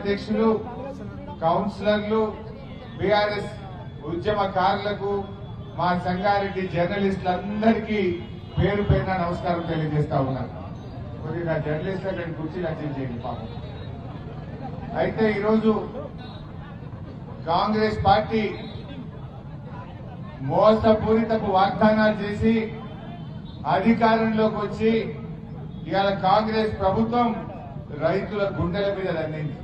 అధ్యక్షులు, కౌన్సిలర్లు, బీఆర్ఎస్ ఉద్యమకారులకు, మా సంగారెడ్డి జర్నలిస్టులందరికీ పేరు పేరున నమస్కారం తెలియజేస్తా ఉన్నాను. కొద్దిగా జర్నలిస్ట్ అక్కడ కుర్చీలు అడ్జస్ట్ చేయండి పాపం. అయితే ఈరోజు కాంగ్రెస్ పార్టీ మోసపూరితపు వాగ్దానాలు చేసి అధికారంలోకి వచ్చి ఇవాళ కాంగ్రెస్ ప్రభుత్వం రైతుల గుండెల మీద దండింది.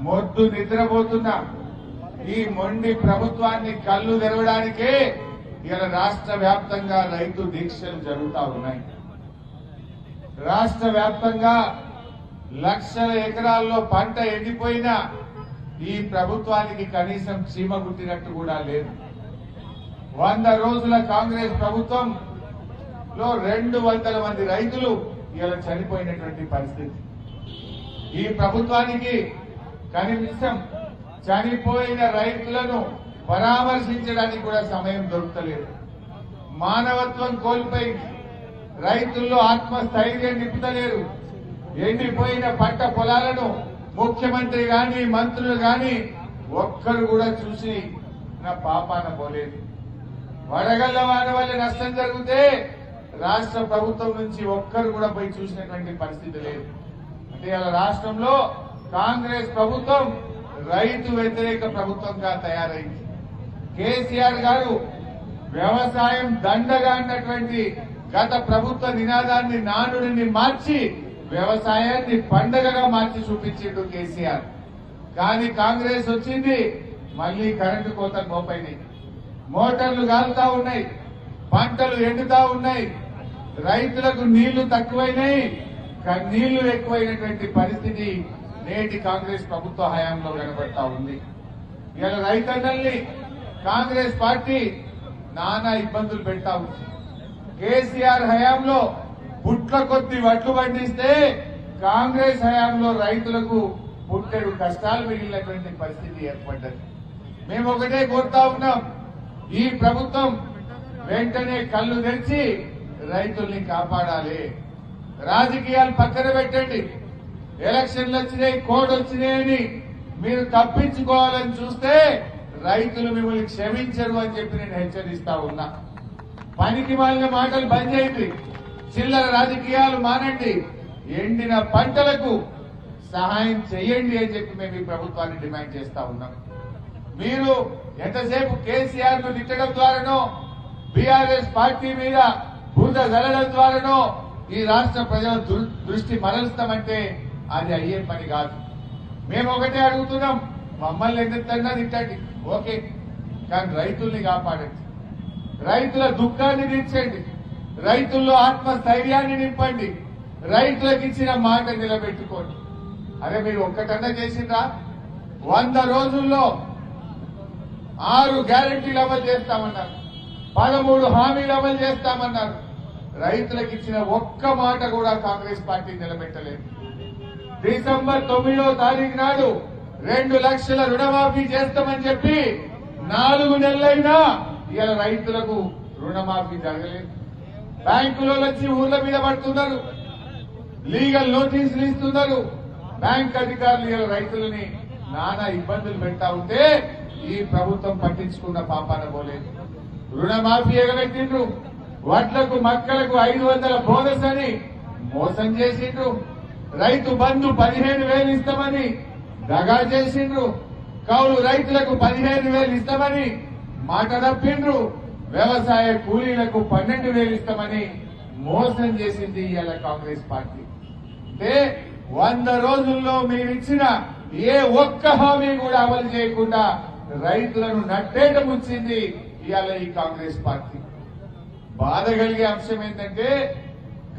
మొద్దు నిద్రపోతున్న ఈ మొండి ప్రభుత్వాన్ని కళ్ళు తెరవడానికే ఇవాళ రాష్ట్ర వ్యాప్తంగా రైతు దీక్షలు జరుగుతా ఉన్నాయి. రాష్ట్ర వ్యాప్తంగా లక్షల ఎకరాల్లో పంట ఎండిపోయినా ఈ ప్రభుత్వానికి కనీసం చీమ గుట్టినట్టు కూడా లేదు. 100 రోజుల కాంగ్రెస్ ప్రభుత్వంలో 200 మంది రైతులు ఇలా చనిపోయినటువంటి పరిస్థితి. ఈ ప్రభుత్వానికి కనీసం చనిపోయిన రైతులను పరామర్శించడానికి కూడా సమయం దొరుకుతలేదు. మానవత్వం కోల్పోయింది. రైతుల్లో ఆత్మస్థైర్యం నింపుతలేరు. ఎండిపోయిన పంట పొలాలను ముఖ్యమంత్రి గాని మంత్రులు గాని ఒక్కరు కూడా చూసి నా పాపాన పోలేదు. వడగళ్ల వాన వల్ల నష్టం జరిగితే రాష్ట్ర ప్రభుత్వం నుంచి ఒక్కరు కూడా పోయి చూసినటువంటి పరిస్థితి లేదు. అంటే ఇలా రాష్ట్రంలో కాంగ్రెస్ ప్రభుత్వం రైతు వ్యతిరేక ప్రభుత్వంగా తయారైంది. కేసీఆర్ గారు వ్యవసాయం దండగా అన్నటువంటి గత ప్రభుత్వ నినాదాన్ని, నానుడిని మార్చి వ్యవసాయాన్ని పండగగా మార్చి చూపించిండు కేసీఆర్. కానీ కాంగ్రెస్ వచ్చింది, మళ్లీ కరెంటు కోతలు మోపైనాయి, మోటార్లు కాలుతా ఉన్నాయి, పంటలు ఎండుతా ఉన్నాయి, రైతులకు నీళ్లు తక్కువైనాయి, నీళ్లు ఎక్కువైనటువంటి పరిస్థితి నేటి కాంగ్రెస్ ప్రభుత్వ హయాంలో కనబడతా ఉంది. ఇలా రైతన్నల్ని కాంగ్రెస్ పార్టీ నానా ఇబ్బందులు పెడతా ఉంది. కేసీఆర్ హయాంలో పుట్ల కొద్ది వడ్లు పండిస్తే కాంగ్రెస్ హయాంలో రైతులకు పుట్టెడు కష్టాలు మిగిలినటువంటి పరిస్థితి ఏర్పడ్డది. మేము ఒకటే కోరుతా ఉన్నాం, ఈ ప్రభుత్వం వెంటనే కళ్ళు తెరిచి రైతుల్ని కాపాడాలి. రాజకీయాలు పక్కన పెట్టండి. ఎలక్షన్లు వచ్చినాయి, కోడ్ వచ్చినాయని మీరు తప్పించుకోవాలని చూస్తే రైతులు మిమ్మల్ని క్షమించరు అని చెప్పి నేను హెచ్చరిస్తా ఉన్నా. పనికి మాలిన మాటలు బంద్ చేయండి, చిల్లర రాజకీయాలు మానండి, ఎండిన పంటలకు సహాయం చేయండి అని చెప్పి మేము ఈ ప్రభుత్వాన్ని డిమాండ్ చేస్తా ఉన్నాం. మీరు ఎంతసేపు కేసీఆర్ ను తిట్టడం ద్వారానో, బీఆర్ఎస్ పార్టీ మీద బూద జల్లడం ద్వారానో ఈ రాష్ట్ర ప్రజల దృష్టి మరలుస్తామంటే అది అయ్యే పని కాదు. మేము ఒకటే అడుగుతున్నాం, మమ్మల్ని ఎందుకన్నా తిట్టండి, ఓకే, కానీ రైతుల్ని కాపాడండి, రైతుల దుఃఖాన్ని తీర్చండి, రైతుల్లో ఆత్మస్థైర్యాన్ని నింపండి, రైతులకు ఇచ్చిన మాట నిలబెట్టుకోండి. అరే మీరు ఒక్కటన్నా చేసిండ్రా? 100 రోజుల్లో 6 గ్యారెంటీలు అమలు చేస్తామన్నారు, 13 హామీలు అమలు చేస్తామన్నారు. రైతులకు ఇచ్చిన ఒక్క మాట కూడా కాంగ్రెస్ పార్టీ నిలబెట్టలేదు. డిసెంబర్ 9వ తారీఖు నాడు 2 లక్షల రుణమాఫీ చేస్తామని చెప్పి 4 నెలలైనా ఇవాళ రైతులకు రుణమాఫీ జరగలేదు. బ్యాంకులో వచ్చి ఊర్ల మీద పడుతున్నారు, లీగల్ నోటీసులు ఇస్తున్నారు. బ్యాంక్ అధికారులు ఇవాళ రైతులని నానా ఇబ్బందులు పెడతా ఉంటే ఈ ప్రభుత్వం పట్టించుకున్న పాపాన పోలేదు. రుణమాఫీ ఎగబెట్టిండ్రు, వడ్లకు మక్కలకు 500 బోనస్ అని మోసం చేసిండ్రు, రైతు బంధు 15,000 ఇస్తామని దగా చేసిండ్రు, కౌలు రైతులకు 15,000 ఇస్తామని మాట తప్పిండ్రు, వ్యవసాయ కూలీలకు 12,000 ఇస్తామని మోసం చేసింది ఇవాళ కాంగ్రెస్ పార్టీ. అంటే 100 రోజుల్లో మీరిచ్చిన ఏ ఒక్క హామీ కూడా అమలు చేయకుండా రైతులను నట్టేట ముంచింది ఇవాళ ఈ కాంగ్రెస్ పార్టీ. బాధ కలిగే అంశం ఏంటంటే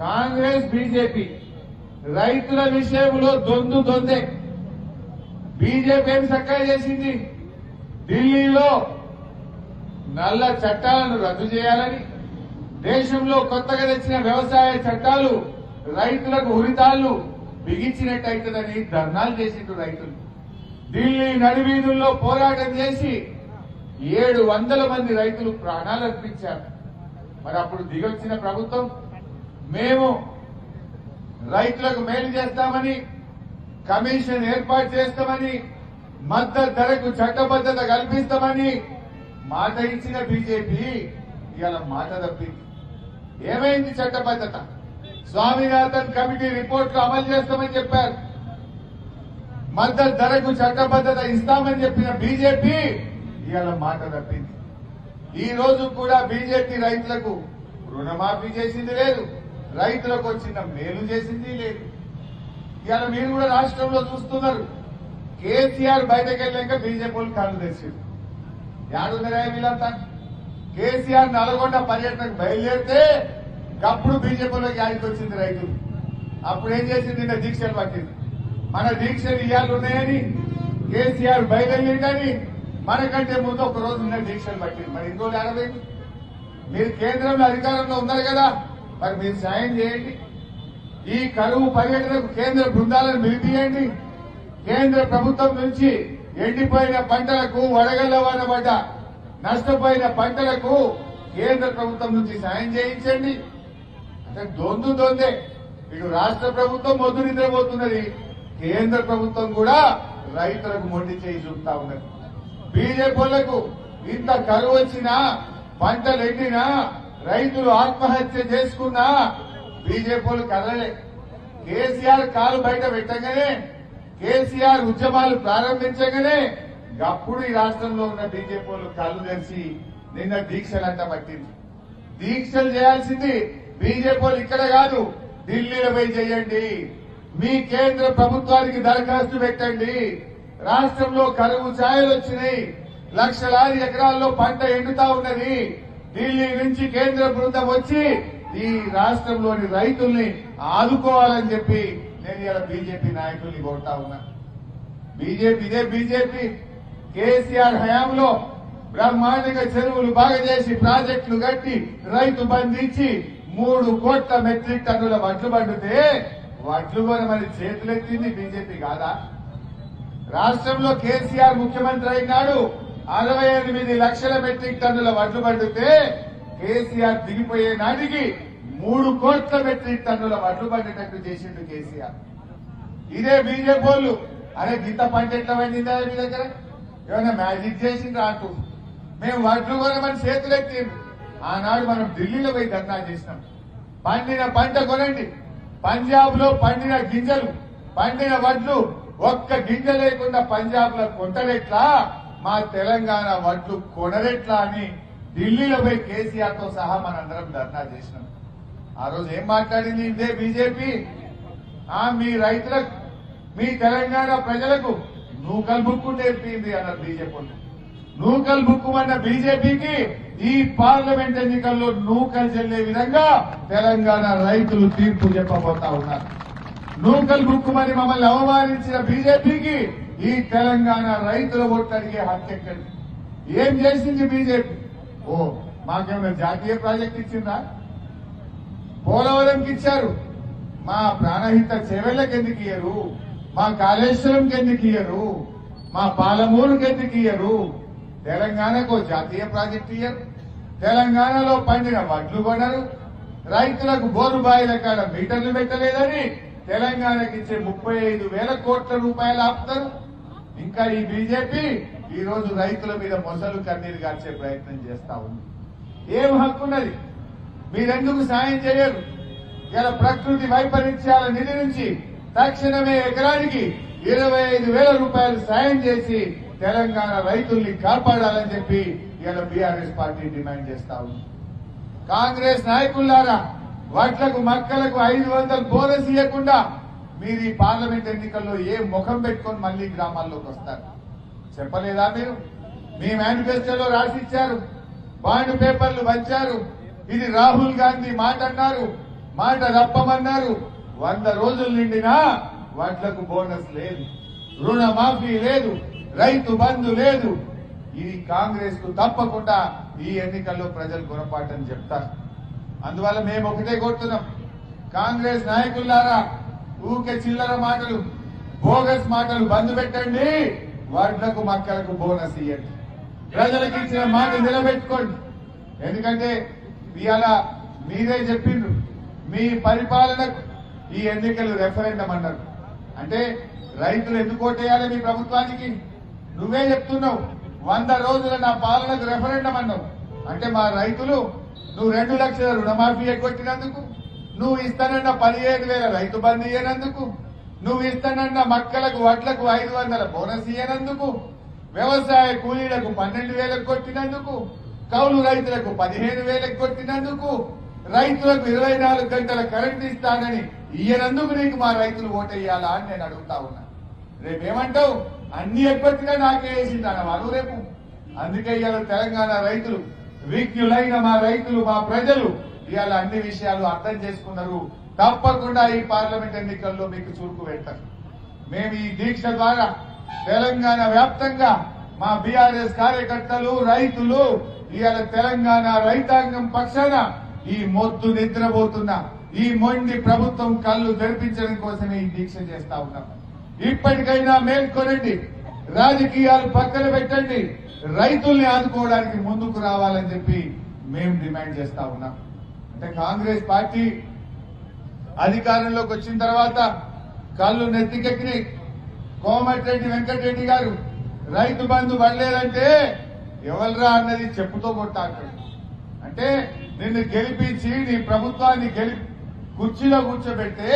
కాంగ్రెస్ బీజేపీ రైతుల విషయంలో దొందే. బీజేపీ ఏమి చక్కగా చేసింది, ఢిల్లీలో నల్ల చట్టాలను రద్దు చేయాలని, దేశంలో కొత్తగా తెచ్చిన వ్యవసాయ చట్టాలు రైతులకు ఉరితాళ్లు బిగించినట్టయితుందని ధర్నాలు చేసిండ్రు రైతులు. ఢిల్లీ నడివీధుల్లో పోరాటం చేసి 700 మంది రైతులు ప్రాణాలు అర్పించారు. మరి అప్పుడు దిగొచ్చిన ప్రభుత్వం మేము రైతులకు మేలు చేస్తామని కమిషన్ ఏర్పాటు చేస్తామని, మద్దతు ధరకు చట్టబద్ధత కల్పిస్తామని మాట ఇచ్చిన బీజేపీ ఇవాళ మాట తప్పింది. ఏమైంది చట్టబద్ధత? స్వామినాథన్ కమిటీ రిపోర్ట్లు అమలు చేస్తామని చెప్పారు. మద్దతు ధరకు చట్టబద్ధత ఇస్తామని చెప్పిన బీజేపీ ఇవాళ మాట తప్పింది. ఈ రోజు కూడా బీజేపీ రైతులకు రుణమాఫీ చేసింది లేదు, రైతులకు వచ్చిన మేలు చేసింది లేదు. ఇవాళ మీరు కూడా రాష్ట్రంలో చూస్తున్నారు, కేసీఆర్ బయటకు వెళ్ళాక బీజేపీ కాళ్ళు తెచ్చింది. యాడున్నారా వీళ్ళంతా? కేసీఆర్ నల్గొండ పర్యటనకు బయలుదేరితే అప్పుడు బీజేపీలోకి యాడికి వచ్చింది రైతులు. అప్పుడు ఏం చేసింది? నిన్న దీక్షలు పట్టింది. మన దీక్షలు ఇవాళ ఉన్నాయని కేసీఆర్ బయలుదేరిందని మనకంటే ముందు ఒక రోజు నిన్న దీక్షలు పట్టింది. మరి ఇంకో ఏడవేంటి? మీరు కేంద్రంలో అధికారంలో ఉన్నారు కదా, మరి మీరు సాయం చేయండి. ఈ కరువు పర్యటనకు కేంద్ర బృందాలను పిలిపియండి. కేంద్ర ప్రభుత్వం నుంచి ఎండిపోయిన పంటలకు, వడగళ్ల వాన పడ్డ నష్టపోయిన పంటలకు కేంద్ర ప్రభుత్వం నుంచి సాయం చేయించండి. అంటే దొందే. ఇటు రాష్ట్ర ప్రభుత్వం మొద్దు నిద్రపోతున్నది, కేంద్ర ప్రభుత్వం కూడా రైతులకు మొండి చేయి చూపుతా ఉన్నది. బీజేపీలకు ఇంత కరువు వచ్చినా, పంటలు ఎండినా, రైతులు ఆత్మహత్య చేసుకున్నా బీజేపీలు కదలలే. కేసీఆర్ కాలు బయట పెట్టగానే, కేసీఆర్ ఉద్యమాలు ప్రారంభించగానే అప్పుడు ఈ రాష్ట్రంలో ఉన్న బీజేపీలు కళ్ళు తెరిచి నిన్న దీక్షలంట పట్టింది. దీక్షలు చేయాల్సింది బీజేపీలు ఇక్కడ కాదు, ఢిల్లీలో పోయి చేయండి. మీ కేంద్ర ప్రభుత్వానికి దరఖాస్తు పెట్టండి. రాష్ట్రంలో కరువు ఛాయలు వచ్చినాయి, లక్షలాది ఎకరాల్లో పంట ఎండుతా ఉన్నది. ఢిల్లీ నుంచి కేంద్ర బృందం వచ్చి ఈ రాష్ట్రంలోని రైతుల్ని ఆదుకోవాలని చెప్పి నేను ఇలా బీజేపీ నాయకుల్ని కోరుతా ఉన్నా. ఇదే బీజేపీ కేసీఆర్ హయాంలో బ్రహ్మాండంగా చెరువులు బాగా చేసి, ప్రాజెక్టులు కట్టి, రైతు బంధించి 3 కోట్ల మెట్రిక్ టన్నుల వడ్లు పండితే వడ్లు కొనమని చేతులెత్తింది బీజేపీ కాదా? రాష్ట్రంలో కేసీఆర్ ముఖ్యమంత్రి అయినాడు, 68 లక్షల మెట్రిక్ టన్నుల వడ్లు పండితే కేసీఆర్ దిగిపోయే నాటికి 3 కోట్ల మెట్రిక్ టన్నుల వడ్లు పండేటట్టు చేసిండు కేసీఆర్. ఇదే బీజేపీ అరే గింత పంట ఎట్లా పండిందా మీ దగ్గర? ఏమైనా మ్యాజిక్ చేసిండ్రా అంటూ మేము వడ్లు కొనమని చేతులెత్తిండు. ఆనాడు మనం ఢిల్లీలో పోయి ధర్నా చేసినాం. పండిన పంట కొనండి, పంజాబ్ లో పండిన గింజలు, పండిన వడ్లు ఒక్క గింజ లేకుండా పంజాబ్ లో కొంటరెట్లా, మా తెలంగాణ వడ్లు కొనరెట్లా అని ఢిల్లీలో పోయి కేసీఆర్ తో సహా మనందరం ధర్నా చేసినాం. ఆ రోజు ఏం మాట్లాడింది ఇదే బీజేపీ? మీ రైతులకు, మీ తెలంగాణ ప్రజలకు నూకల్ బుక్కు నేర్పింది అన్నారు బీజేపీ. నూకల్ బుక్కుమన్న బీజేపీకి ఈ పార్లమెంట్ ఎన్నికల్లో నూకలు చెల్లే విధంగా తెలంగాణ రైతులు తీర్పు చెప్పబోతా ఉన్నారు. నూకల్ బుక్కుమని మమ్మల్ని అవమానించిన బీజేపీకి ఈ తెలంగాణ రైతుల ఓట్లు అడిగే హక్కు ఎక్కడి? ఏం చేసింది బీజేపీ? మాకేమైనా జాతీయ ప్రాజెక్ట్ ఇచ్చిందా? పోలవరంకి ఇచ్చారు, మా ప్రాణహిత చెవెళ్లకు ఎందుకు ఇయ్యరు? మా కాళేశ్వరంకి ఎందుకు ఇయ్యరు? మా పాలమూరుకి ఎందుకు ఇయ్యరు? తెలంగాణకు జాతీయ ప్రాజెక్టు ఇయ్యరు. తెలంగాణలో పండిన వడ్లు కొనరు. రైతులకు బోరు బాయిల కాడ మీటర్లు పెట్టలేదని తెలంగాణకి ఇచ్చే 35,000 కోట్ల రూపాయలు ఆపుతారు. ఇంకా ఈ బీజేపీ ఈ రోజు రైతుల మీద మొసలు కన్నీరు గార్చే ప్రయత్నం చేస్తా ఉంది. ఏం హక్కున్నది? మీరెందుకు సాయం చేయరు? ఇలా ప్రకృతి వైపరీత్యాల నిధి నుంచి తక్షణమే ఎకరానికి 25,000 రూపాయలు సాయం చేసి తెలంగాణ రైతుల్ని కాపాడాలని చెప్పి ఇలా బీఆర్ఎస్ పార్టీ డిమాండ్ చేస్తా ఉంది. కాంగ్రెస్ నాయకులారా, వడ్లకు మక్కలకు 500 బోనస్ ఇవ్వకుండా మీరు ఈ పార్లమెంట్ ఎన్నికల్లో ఏ ముఖం పెట్టుకొని మళ్లీ గ్రామాల్లోకి వస్తారు? చెప్పలేదా మీరు? మీ మేనిఫెస్టోలో రాసిచ్చారు, బాండ్ పేపర్లు పంచారు. ఇది రాహుల్ గాంధీ మాట అన్నారు, మాట తప్పమన్నారు. 100 రోజులు నిండినా వడ్లకు బోనస్ లేదు, రుణమాఫీ లేదు, రైతు బంధు లేదు. ఇది కాంగ్రెస్ కు తప్పకుండా ఈ ఎన్నికల్లో ప్రజలు గుణపాఠం చెప్తారు. అందువల్ల మేము ఒకటే కోరుతున్నాం, కాంగ్రెస్ నాయకులారా, ఊకే చిల్లర మాటలు, బోగస్ మాటలు బంద్ పెట్టండి. వడ్లకు మక్కలకు బోనస్ ఇవ్వండి. ప్రజలకు ఇచ్చిన మాట నిలబెట్టుకోండి. ఎందుకంటే ఇవాళ మీరే చెప్పిండ్రు, మీ పరిపాలనకు ఈ ఎన్నికలు రెఫరెండం అన్నారు. అంటే రైతులు ఎందుకు ఓటేయాలి మీ ప్రభుత్వానికి? నువ్వే చెప్తున్నావు 100 రోజుల నా పాలనకు రెఫరెండం అన్నావు. అంటే మా రైతులు నువ్వు 2 లక్షల రుణమాఫీ ఎగ్గొట్టినందుకు, నువ్వు ఇస్తానన్న 15,000 రైతు బంధు ఇయ్యనందుకు, నువ్వు ఇస్తానన్న మక్కలకు వడ్లకు 500 బోనస్ ఇయ్యనందుకు, వ్యవసాయ కూలీలకు 12,000 కొట్టినందుకు, కౌలు రైతులకు 15,000 కొట్టినందుకు, రైతులకు 24 గంటల కరెంట్ ఇస్తానని ఇయ్యనందుకు నీకు మా రైతులు ఓటేయాలా అని నేను అడుగుతా ఉన్నా. రేపేమంటావు? అన్ని ఎగ్గొట్టినా నాకే వేసిందన్న వాళ్ళు రేపు. అందుకే ఇవాళ తెలంగాణ రైతులు, విజ్ఞులైన మా రైతులు, మా ప్రజలు ఇవాళ అన్ని విషయాలు అర్థం చేసుకున్నారు. తప్పకుండా ఈ పార్లమెంట్ ఎన్నికల్లో మీకు చురుకు పెడతారు. మేము ఈ దీక్ష ద్వారా తెలంగాణ వ్యాప్తంగా మా బీఆర్ఎస్ కార్యకర్తలు, రైతులు ఇవాళ తెలంగాణ రైతాంగం పక్షాన ఈ మొద్దు నిద్రపోతున్న ఈ మొండి ప్రభుత్వం కళ్ళు తెరిపించడం కోసమే ఈ దీక్ష చేస్తా ఉన్నాం. ఇప్పటికైనా మేల్కొనండి, రాజకీయాలు పక్కన పెట్టండి, రైతుల్ని ఆదుకోవడానికి ముందుకు రావాలని చెప్పి మేము డిమాండ్ చేస్తా ఉన్నాం. అంటే కాంగ్రెస్ పార్టీ అధికారంలోకి వచ్చిన తర్వాత కళ్ళు నెత్తికెక్కినాయి. కోమటిరెడ్డి వెంకటరెడ్డి గారు రైతు బంధు పడలేదంటే ఎవల్రా అన్నది చెప్పుతో కొట్టాడు. అంటే నిన్ను గెలిపించి నీ ప్రభుత్వాన్ని కుర్చీలో కూర్చోబెడితే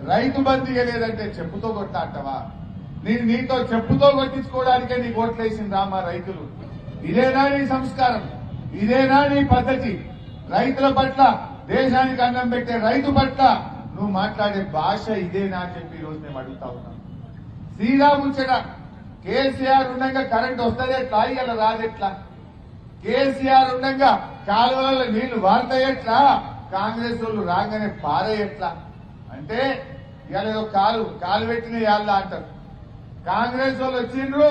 రైతు బంధు ఇవ్వలేదంటే చెప్పుతో కొట్టాటవా? నీతో చెప్పుతో కొట్టించుకోవడానికే నీ ఓట్లేసిందా మా రైతులు? ఇదేనా నీ సంస్కారం? ఇదేనా నీ పద్ధతి? రైతుల పట్ల, దేశానికి అన్నం పెట్టే రైతు పట్ల నువ్వు మాట్లాడే భాష ఇదేనా అని చెప్పి ఈరోజు మేము అడుగుతా ఉన్నాం. శ్రీరాముచ్చట కేసీఆర్ ఉండగా కరెంట్ వస్తుంది ఎట్లా? ఇలా రాదెట్లా? కేసీఆర్ ఉండగా కాలువలలో నీళ్లు వాడతాయట్లా? కాంగ్రెస్ వాళ్ళు రాగానే పారేయట్లా? అంటే ఇవాళ ఏదో కాలు పెట్టిన యాళ్ళ అంటారు. కాంగ్రెస్ వాళ్ళు వచ్చిండ్రు,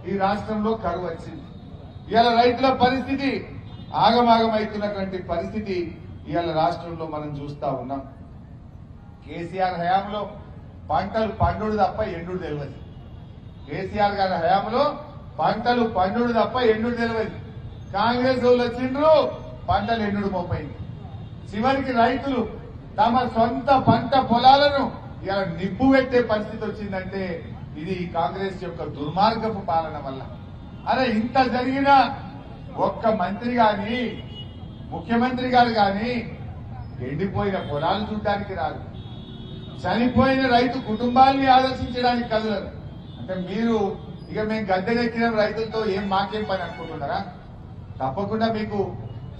ఈ రాష్ట్రంలో కరువు వచ్చింది. ఇవాళ రైతుల పరిస్థితి ఆగమాగమైతున్నటువంటి పరిస్థితి ఇవాళ రాష్ట్రంలో మనం చూస్తా ఉన్నాం. కేసీఆర్ హయాంలో పంటలు పండుడు తప్ప ఎండుడు తెలియదు. కేసీఆర్ గారి హయాంలో పంటలు పండుడు తప్ప ఎండుడు తెలియదు. కాంగ్రెస్ వాళ్ళు వచ్చిండ్రు, పంటలు ఎండుడు మోపైంది. చివరికి రైతులు తమ సొంత పంట పొలాలను ఇలా నిప్పు పెట్టే పరిస్థితి వచ్చిందంటే ఇది కాంగ్రెస్ యొక్క దుర్మార్గపు పాలన వల్ల. అరే ఇంత జరిగినా ఒక్క మంత్రి గాని, ముఖ్యమంత్రి గారు గాని ఎండిపోయిన పొలాలు చూడడానికి రాదు, చనిపోయిన రైతు కుటుంబాల్ని ఆదర్శించడానికి కదలరు. అంటే మీరు ఇక మేము గద్దెనెక్కిన రైతులతో మాకేం పని అనుకుంటున్నారా? తప్పకుండా మీకు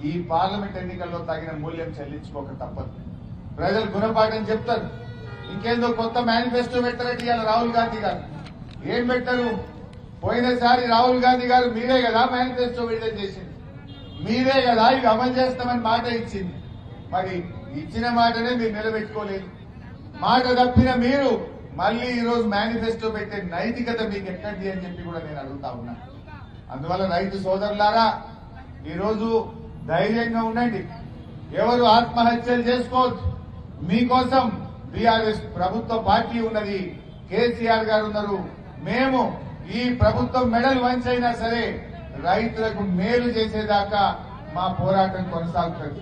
ఈ పార్లమెంట్ ఎన్నికల్లో తగిన మూల్యం చెల్లించుకోక తప్పదు. ప్రజలు గుణపాఠం చెప్తారు. ఇంకేందో కొత్త మేనిఫెస్టో పెట్టారంటే ఇవాళ రాహుల్ గాంధీ గారు ఏం పెట్టారు? పోయినసారి రాహుల్ గాంధీ గారు మీరే కదా మేనిఫెస్టో విడుదల చేసింది, మీరే కదా ఇవి అమలు చేస్తామని మాట ఇచ్చింది. మరి ఇచ్చిన మాటనే మీరు నిలబెట్టుకోలేదు. మాట తప్పిన మీరు మళ్లీ ఈ రోజు మేనిఫెస్టో పెట్టే నైతికత మీకు ఎక్కడిది అని చెప్పి కూడా నేను అడుగుతా ఉన్నా. అందువల్ల రైతు సోదరులారా ఈ రోజు ధైర్యంగా ఉండండి. ఎవరు ఆత్మహత్యలు చేసుకోవద్దు. మీకోసం బీఆర్ఎస్ ప్రభుత్వ పార్టీ ఉన్నది, కేసీఆర్ గారు ఉన్నారు. మేము ఈ ప్రభుత్వం మెడలు వంచైనా సరే రైతులకు మేలు చేసేదాకా మా పోరాటం కొనసాగుతుంది,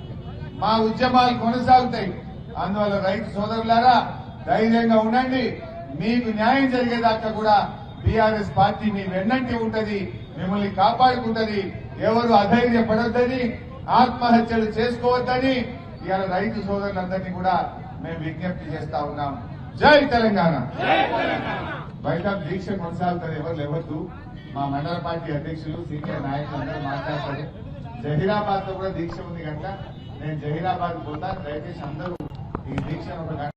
మా ఉద్యమాలు కొనసాగుతాయి. అందువల్ల రైతు సోదరులారా ధైర్యంగా ఉండండి. మీకు న్యాయం జరిగేదాకా కూడా బీఆర్ఎస్ పార్టీ మీ వెన్నంటి ఉంటది, మిమ్మల్ని కాపాడుకుంటది. ఎవరు అధైర్యపడొద్దని, ఆత్మహత్యలు చేసుకోవద్దని ఇవాళ రైతు సోదరులందరినీ కూడా మేము విజ్ఞప్తి చేస్తా ఉన్నాం. జై తెలంగాణ. బయట దీక్ష కొనసాగుతుంది, ఎవరు లేవద్దు. మా మండల పార్టీ అధ్యక్షులు, సీనియర్ నాయకులు అందరూ మాట్లాడతారు. జహీరాబాద్ లో కూడా దీక్ష ఉంది కనుక నేను జహీరాబాద్ పోతాను. దయచేసి అందరూ ఈ దీక్షను ఒక